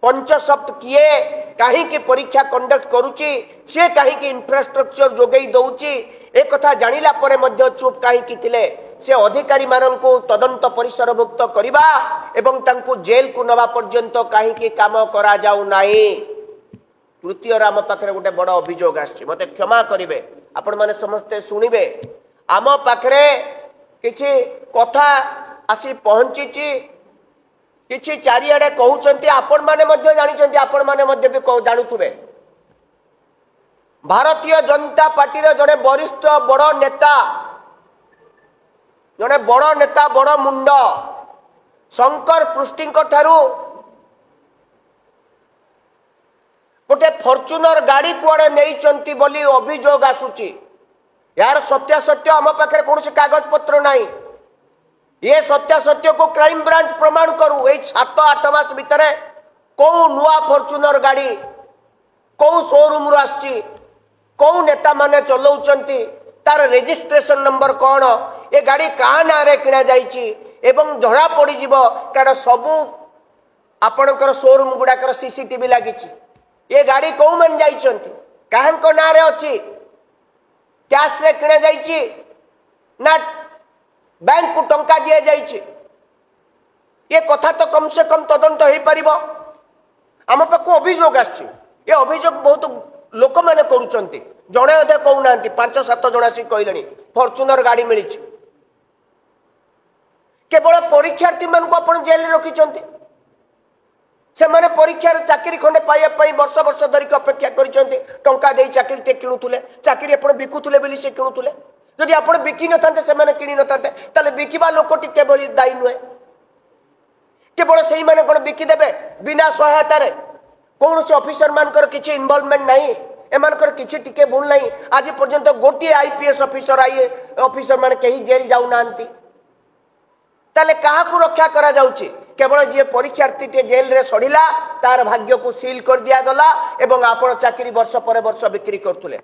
पंचसप्त किए कहीं परीक्षा कंडक्ट करुच्ची सी कहीं इंफ्रास्ट्रक्चर जोगई दौची एक कथा जानिला परे मध्य चुप कहीं थिले से अधिकारी माननकु तदंत परिसरभुक्त करिबा एवं तांकु जेल को नवा पर्यंत कहीं काम करा जाऊ नाही। तृतीय आम पाखे गोटे बड़ अभियोग आछि मते क्षमा करिवे आपण माने समस्ते सुनिबे आम पाखे किछि कथा आसी पहुंची किछि चारिआडे कहउचंती आपण माने मध्य जानिचंती आपण माने मध्य भी जानुथुबे भारतीय जनता पार्टी रे जड़े वरिष्ठ बड़ नेता जड़े बड़ नेता बड़ मुंड शंकर पृष्टि ठारू गोटे फॉर्च्यूनर गाड़ी कुआड़े नहीं बोली अभियोग आसुची यार सत्यासत्य आम पाखे कौन कागज पत्र नहीं ये सत्यासत्य को क्राइम ब्रांच प्रमाण करू ये 7-8 मास भितर कौ नुआ फॉर्च्यूनर गाड़ी कौ शोरूम रु आसी कौ नेता माने चलाउचंती तार रजिस्ट्रेशन नंबर कौन ये गाड़ी क्या ना रे किना जाइची एवं जड़ा पड़ी जीव कारण सबू आपणकर शोरूम गुड़ाकर सीसीटीवी लागिची ये गाड़ी कौ मन जाइचंती काहंको ना रे अछि कैश रे किना जाइची ना बैंक को टंका दिया जाइए ये कथा तो कम से कम तदंत हो पारिबो आम पाखु अभियोग आछि ये अभियोग बहुत लोक माने करूचंती जणे अधे कहूना 5-7 जण आसी कहलेनी फॉर्च्यूनर गाड़ी मिली केवल परीक्षार्थी मान को अपन जेल रखिचंती से माने परीक्षार चाकरी खंडे पाइबा पई वर्ष वर्ष धरिक अपेक्षा करिचंती टंका देई चाकरी टे किणुतुले चाकरी अपन बिकुतुले बोली से किणुतुले जदि आपण बिकी न थांते से माने किणी न थांते ताले बिकिबा लोकटी केवल दायी नुहे केवल सही माने कोन बिकी देबे बिना सहायता रे कौन से ऑफिसर मानकर किछि इन्वॉल्वमेंट नहीं एमानकर किछि टिके भूल नहीं आज पर्यंत गोटी आईपीएस ऑफिसर आईए ऑफिसर माने कहीं जेल जाऊ नांती ताले कहा को रक्षा करा जाउची केवल जे परीक्षार्थी टे जेल रे सड़िला तार भाग्य को सील कर दिया गला एवं आपण चाकरी वर्ष पर वर्ष बिक्री करतुले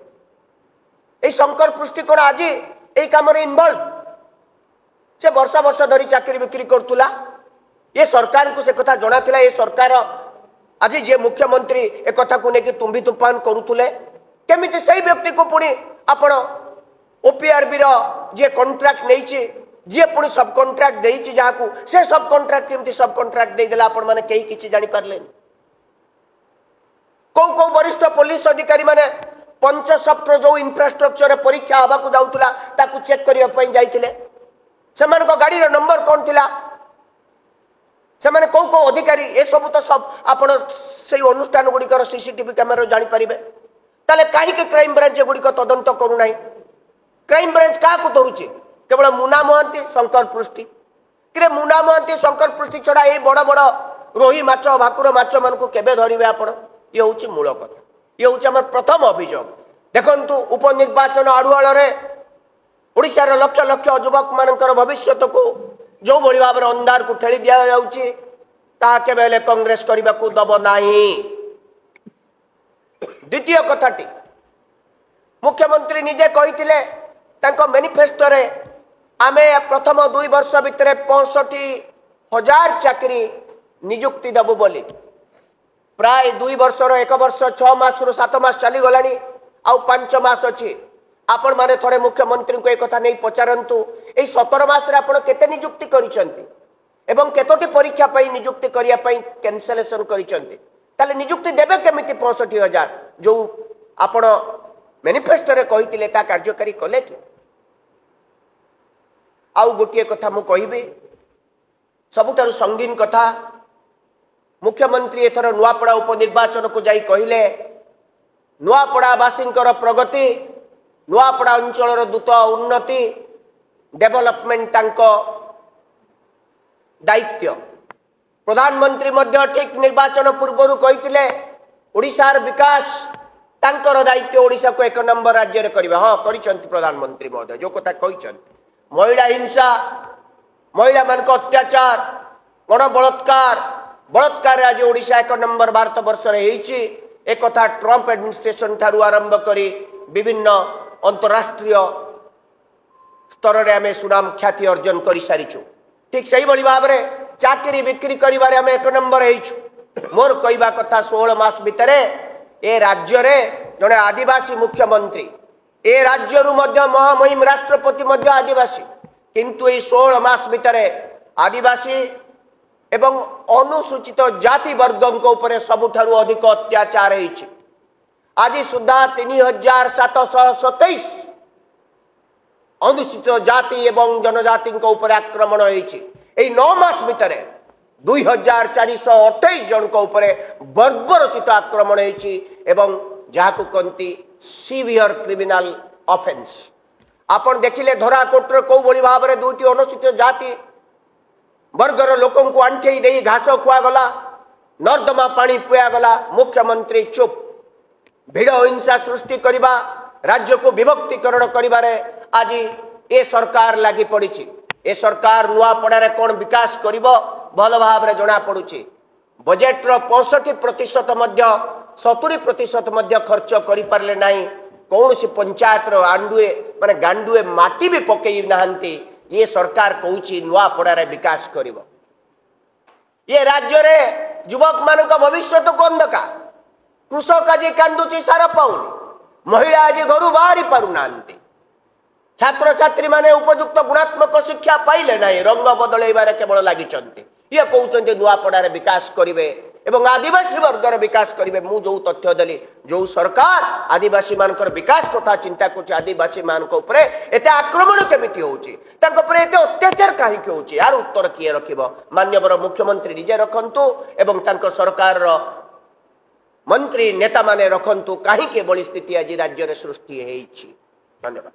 ए शंकर पृष्टि कोन आज ए काम रे इन्वॉल्व से वर्ष वर्ष धरी चाकरी बिक्री करतुला ये सरकार को से कथा जणा थिला ये सरकार आज जे मुख्यमंत्री ए कथा को नेकी तुम्बी तुफान करूतुले केमिति सही व्यक्ति को पुणी आपण ओपीआरबी रो जे कॉन्ट्रैक्ट नैची जे पुणी सब कॉन्ट्रैक्ट देइची जाहाकू से सब कॉन्ट्रैक्ट केमिति सब कॉन्ट्रैक्ट दे देला आपण माने केही किछि जानि पारलेनी को वरिष्ठ पुलिस अधिकारी माने पंचसप्त जो इंफ्रास्ट्रक्चर परीक्षा हवा को जाउतला ताकू चेक करिया पई जाइतिले सेमान को गाड़ी रो नंबर कोन थिला सेमाने को अधिकारी ए सब तो सब आपण से अनुष्ठान गुड़िकर सीसीटीवी कैमेरा जानी पारिबे ताले काहे के क्राइम ब्रांच गुड़िक तदंत करू नाही क्राइम ब्रांच का को धरुची केवल मुना महंती शंकर पृष्टि कि मुना महंती शंकर पृष्टि छड़ा ए बड़ बड़ रोही माछ भाकुर माछ मान को केबे धरिबे आपण ये होची मूल कथा ये होची हमर प्रथम अभियोग देखंतु उपनिर्वाचन आड़ुआल रे ओडिशा रो लक्ष लक्ष युवक मानकर भविष्यत को जो भली भाव अंधार को ठेली दिया जाउची ता केबेले कांग्रेस करबा को दब नाही। द्वितीय कथाटी मुख्यमंत्री निजे कहिथिले तांको मैनिफेस्टो रे आमे प्रथम 2 वर्ष भितरे 65,000 चाकरी नियुक्ति दबु बोली प्राय 2 वर्ष 1 वर्ष 6 मास 7 मास चली गलानी आ 5 मास अछि आपण माने थोड़े मुख्यमंत्री को एक कथा नहीं पचारंतु ए 17 मास रे आपण केते नियुक्ति करिसंती एवं केतोटी परीक्षा पई नियुक्ति करिया पई कैंसलेशन करिसंती ताले नियुक्ति देबे केमिति 65,000 जो आपण मैनिफेस्टो रे कहितिले ता कार्यकारी कले कि आउ गोटिए कथा मु कहिबे सबुठारु संगीन कथा मुख्यमंत्री एथर नुआपड़ा उपनिर्वाचन को जाई कहिले नुआपड़ा वासिंकर प्रगति नुआपड़ा अंचल द्रुत उन्नति डेवलपमेंट तांको दायित्व प्रधानमंत्री मध्य ठीक निर्वाचन पूर्व कहितिले ओडिशार विकास तांकर दायित्व ओडिशा को 1 नंबर राज्य रे करबा हां करिसंती प्रधानमंत्री महोदय जो कथा कहिसंती महिला हिंसा महिला मान को अत्याचार गण बलात्कार आज ओडिशा 1 नंबर भारत वर्ष रे हेछि एक कथा ट्रंप एडमिनिस्ट्रेशन ठारू आरंभ करी विभिन्न अंतरराष्ट्रीय स्तर रे आमे सुनाम ख्याति अर्जन करि सारिछु ठीक सही बली भाव रे चाकरी बिक्री करिबारे आमे 1 नंबर हेछु मोर कहवा कथा 16 मास भितर ए राज्य रे जड़े आदिवासी मुख्यमंत्री ए राज्य महामहिम राष्ट्रपति आदिवासी किंतु ये 16 मास भितर आदिवासी एवं अनुसूचित जाति वर्ग उपरे सबुठारु अधिक अत्याचार होइछि। आज सुधा 3727 अनुसूचित जाति एवं जनजाति उपरे आक्रमण होइछि। 9 मास भितर 2428 जन उपरे बर्बरचित आक्रमण होइछि एवं जहाकु कहती सीवियर क्रिमिनल ऑफेंस। आपण देखिले धराकोटर कौ बड़ी भाव में दुईटी अनुसूचित जाति वर्गर लोकं को आंठे दे घास खुआ गला, नर्दमा पानी पुआ गला, मुख्यमंत्री चुप। भिड़ हिंसा सृष्टि करबा, राज्य को विभक्तिकरण करिबारे आज ए सरकार लगी पड़ी। ए सरकार नुआपड़ा कौन विकास करिबो भल भाव में जना पड़ुछि। बजेट रो 65% 70% खर्च करि पारले नाही। कौन सी पंचायत रो आंडुए माने गांडुए माटी भी पकई नाहंती। ये सरकार कहूची नुआपड़ा विकास करिबो। ये राज्य रे युवक मान भविष्य को अंधकार। कृषक आज कांदुची सार पाउनी, महिला आज घर बाहरी पारु नांती, छात्र छात्री माने उपयुक्त गुणात्मक शिक्षा पाइले नाही, रंग बदलैबारे केवल लागिचंती। ये कहउचंती नुआपड़ा विकास करिवे एवं आदिवासी वर्गर विकास करिवे। मु जो तथ्य देली जो सरकार आदिवासी मानकर विकास कथा चिंता करछि, आदिवासी मानक उपरे एते आक्रमण केमिति होउछि, तांक उपरे एते अत्याचार काहे के होउछि, यार उत्तर किए रखिबो? माननीय मुख्यमंत्री निजे रखंतु एवं तांक सरकार रो मंत्री नेता माने रखंतु। काहे के बड़ी स्थिति आज राज्य रे सृष्टि हेइछि। धन्यवाद।